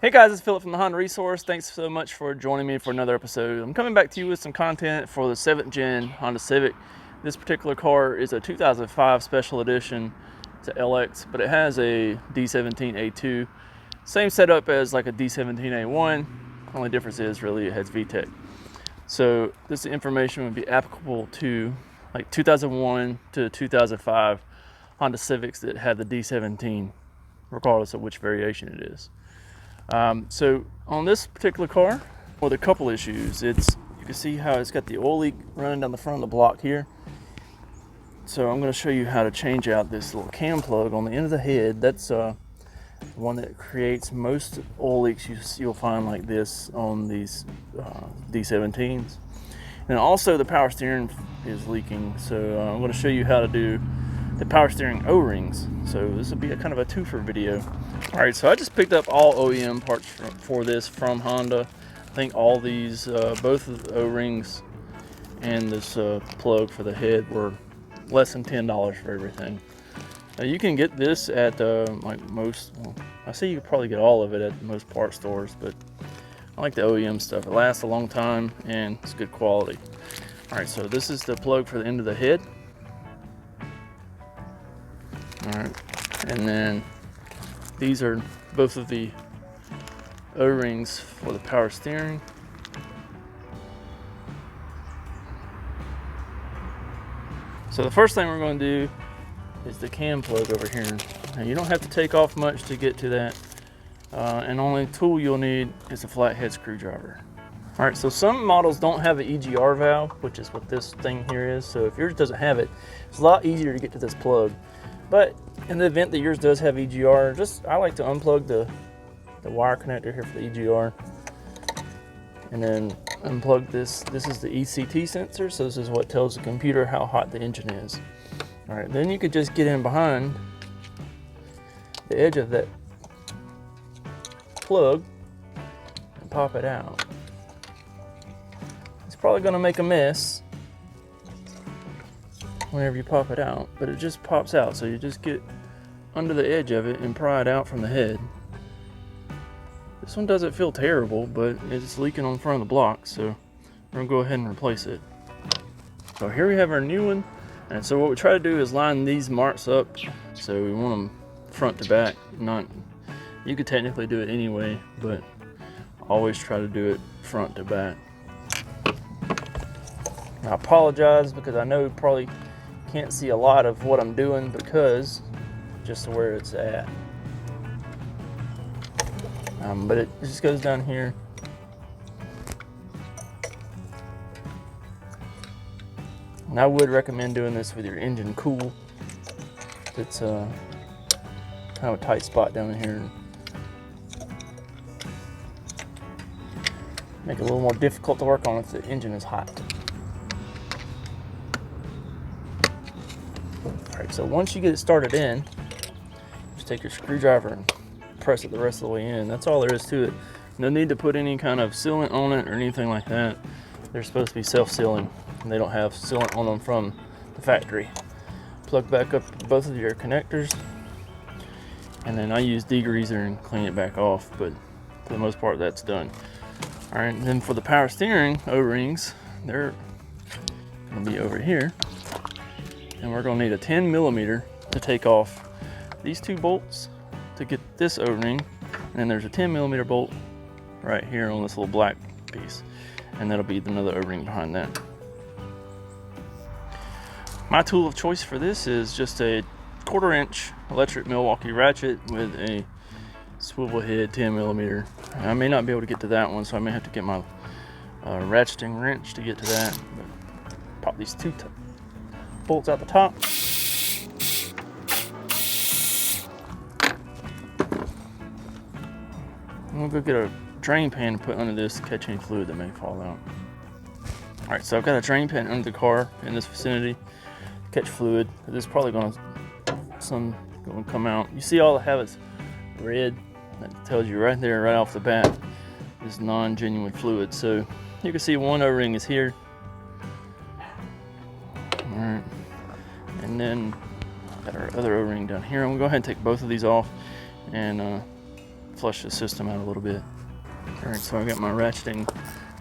Hey guys, it's Philip from the Honda Resource. Thanks so much for joining me for another episode. I'm coming back to you with some content for the 7th gen Honda Civic. This particular car is a 2005 special edition. It's an LX, but it has a D17A2. Same setup as like a D17A1. Only difference is really it has VTEC. So this information would be applicable to like 2001 to 2005 Honda Civics that have the D17, regardless of which variation it is. So on this particular car, with a couple issues, you can see how it's got the oil leak running down the front of the block here. So I'm going to show you how to change out this little cam plug on the end of the head. That's the one that creates most oil leaks you'll find like this on these D17s. And also the power steering is leaking, so I'm going to show you how to do the power steering O-rings. So this will be a kind of a twofer video. All right, so I just picked up all OEM parts for this from Honda. I think all these, both of the O-rings and this plug for the head were less than $10 for everything. Now you can get this at like most, well, I say you could probably get all of it at most part stores, but I like the OEM stuff. It lasts a long time and it's good quality. All right, so this is the plug for the end of the head. All right, and then these are both of the O-rings for the power steering. So the first thing we're going to do is the cam plug over here. Now you don't have to take off much to get to that, and only tool you'll need is a flathead screwdriver. All right, so some models don't have an EGR valve, which is what this thing here is. So if yours doesn't have it, it's a lot easier to get to this plug. But in the event that yours does have EGR, I like to unplug the wire connector here for the EGR, and then unplug this. This is the ECT sensor, so this is what tells the computer how hot the engine is. All right, then you could just get in behind the edge of that plug and pop it out. It's probably going to make a mess whenever you pop it out, but it just pops out. So you just get under the edge of it and pry it out from the head. This one doesn't feel terrible, but it's leaking on the front of the block, so we're gonna go ahead and replace it. So here we have our new one, and so what we try to do is line these marks up. So we want them front to back. You could technically do it anyway, but always try to do it front to back. I apologize because I know you probably can't see a lot of what I'm doing because just where it's at. But it just goes down here. And I would recommend doing this with your engine cool. It's kind of a tight spot down here. Make it a little more difficult to work on if the engine is hot. Alright, so once you get it started in, just take your screwdriver and press it the rest of the way in. That's all there is to it. No need to put any kind of sealant on it or anything like that. They're supposed to be self-sealing, and they don't have sealant on them from the factory. Plug back up both of your connectors, and then I use degreaser and clean it back off, but for the most part that's done. Alright, and then for the power steering O-rings, they're going to be over here. And we're going to need a 10mm to take off these two bolts to get this O-ring, and then there's a 10mm bolt right here on this little black piece, and that'll be another O-ring behind that. My tool of choice for this is just a 1/4 inch electric Milwaukee ratchet with a swivel head 10mm. I may not be able to get to that one, so I may have to get my ratcheting wrench to get to that. But pop these two bolts out the top. I'm gonna go get a drain pan to put under this to catch any fluid that may fall out. All right, so I've got a drain pan under the car in this vicinity to catch fluid. This is probably gonna come out. You see all I have is red. That tells you right there, right off the bat, is non-genuine fluid. So you can see one O-ring is here. All right, and then got our other O-ring down here. I'm gonna go ahead and take both of these off and flush the system out a little bit. All right, so I got my ratcheting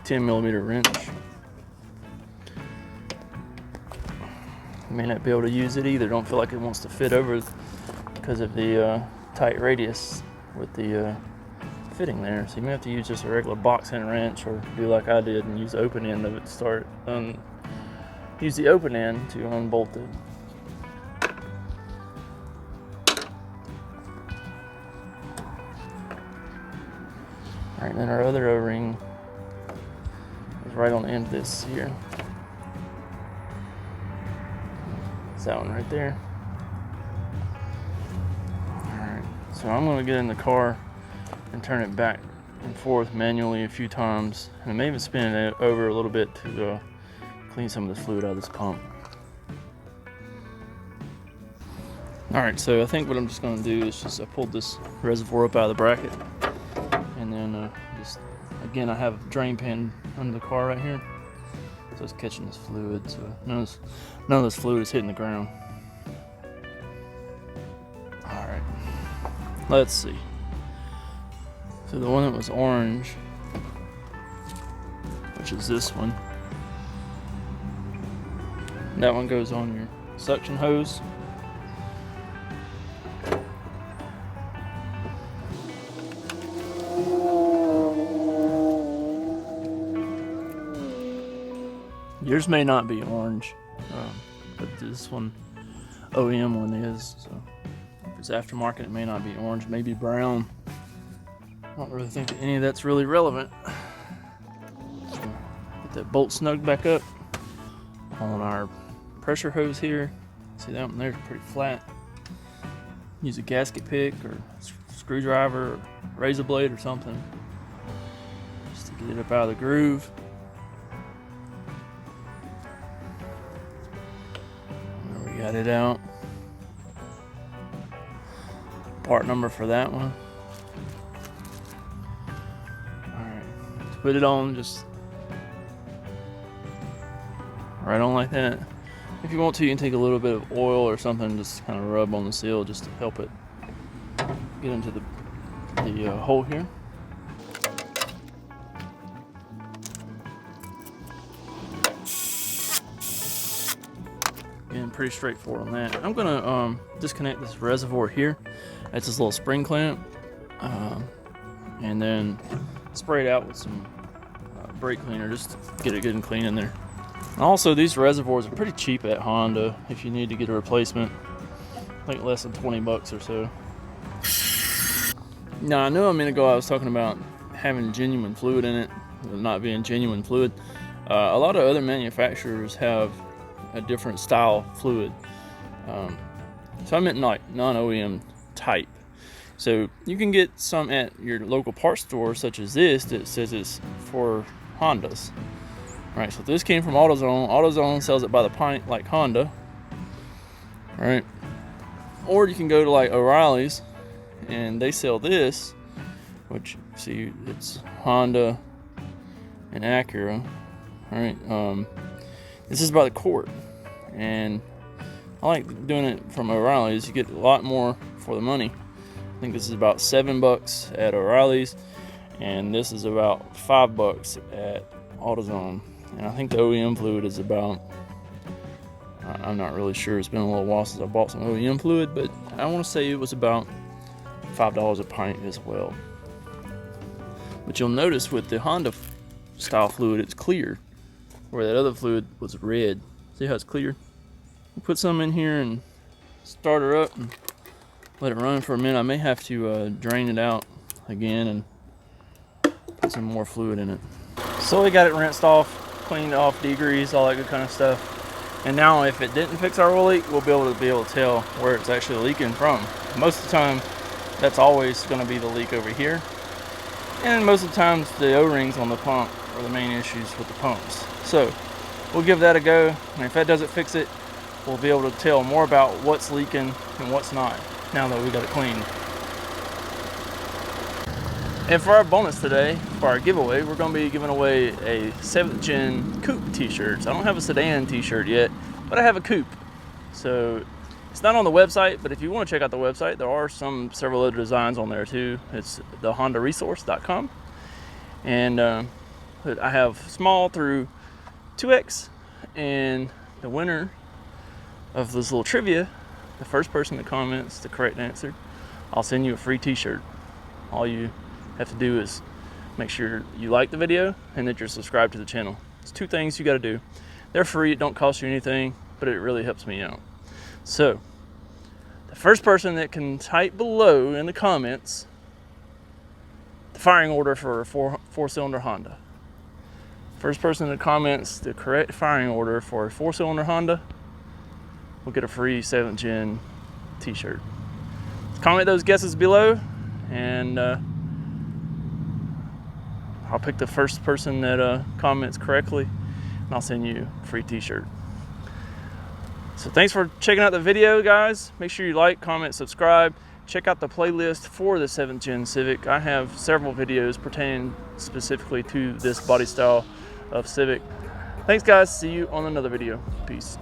10mm wrench. May not be able to use it either. Don't feel like it wants to fit over because of the tight radius with the fitting there. So you may have to use just a regular box end wrench, or do like I did and use the open end of it to start. Use the open end to unbolt it. All right, then our other O-ring is right on the end of this here. It's that one right there. All right, so I'm gonna get in the car and turn it back and forth manually a few times, and I may even spin it over a little bit to clean some of the fluid out of this pump. All right, so I think what I'm just gonna do is I pulled this reservoir up out of the bracket, and then just, again, I have a drain pan under the car right here, so it's catching this fluid, so none of this fluid is hitting the ground. All right, let's see. So the one that was orange, which is this one, that one goes on your suction hose. Yours may not be orange, but this one, OEM one is, so if it's aftermarket it may not be orange, maybe brown. I don't really think that any of that's really relevant. So get that bolt snugged back up on our pressure hose here. See that one there's pretty flat. Use a gasket pick or screwdriver or razor blade or something just to get it up out of the groove. There we got it out. Part number for that one. Alright, to put it on, just right on like that. If you want to, you can take a little bit of oil or something, just kind of rub on the seal just to help it get into the hole here. Again, pretty straightforward on that. I'm gonna disconnect this reservoir here. That's this little spring clamp, and then spray it out with some brake cleaner just to get it good and clean in there. Also, these reservoirs are pretty cheap at Honda if you need to get a replacement. I think less than 20 bucks or so. Now, I know a minute ago I was talking about having genuine fluid in it, not being genuine fluid. A lot of other manufacturers have a different style fluid. So I meant like non-OEM type. So you can get some at your local parts store, such as this, that says it's for Hondas. Alright, so this came from AutoZone. AutoZone sells it by the pint like Honda. Alright. Or you can go to like O'Reilly's and they sell this, which see it's Honda and Acura. Alright, this is by the quart. And I like doing it from O'Reilly's. You get a lot more for the money. I think this is about $7 at O'Reilly's, and this is about $5 at AutoZone. And I think the OEM fluid is about, I'm not really sure, it's been a little while since I bought some OEM fluid, but I want to say it was about $5 a pint as well. But you'll notice with the Honda style fluid, it's clear, where that other fluid was red. See how it's clear? We'll put some in here and start her up and let it run for a minute. I may have to drain it out again and put some more fluid in it. So we got it rinsed off, cleaned off, degreased, all that good kind of stuff. And now if it didn't fix our oil leak, we'll be able to tell where it's actually leaking from. Most of the time, that's always going to be the leak over here. And most of the times, the O-rings on the pump are the main issues with the pumps. So we'll give that a go, and if that doesn't fix it, we'll be able to tell more about what's leaking and what's not, now that we got it cleaned. And for our bonus today, for our giveaway, we're going to be giving away a 7th Gen Coupe t-shirt. So I don't have a sedan t-shirt yet, but I have a coupe. So It's not on the website, but if you want to check out the website, there are several other designs on there too. It's the HondaResource.com, and I have small through 2X, and the winner of this little trivia, the first person that comments the correct answer, I'll send you a free t-shirt. All you have to do is make sure you like the video and that you're subscribed to the channel. It's 2 things you got to do. They're free, it don't cost you anything, but it really helps me out. So the first person that can type below in the comments the firing order for a four-cylinder Honda. First person that comments the correct firing order for a 4-cylinder Honda will get a free 7th Gen t-shirt. Comment those guesses below, and I'll pick the first person that comments correctly, and I'll send you a free t-shirt. So thanks for checking out the video, guys. Make sure you like, comment, subscribe. Check out the playlist for the 7th Gen Civic. I have several videos pertaining specifically to this body style of Civic. Thanks, guys. See you on another video. Peace.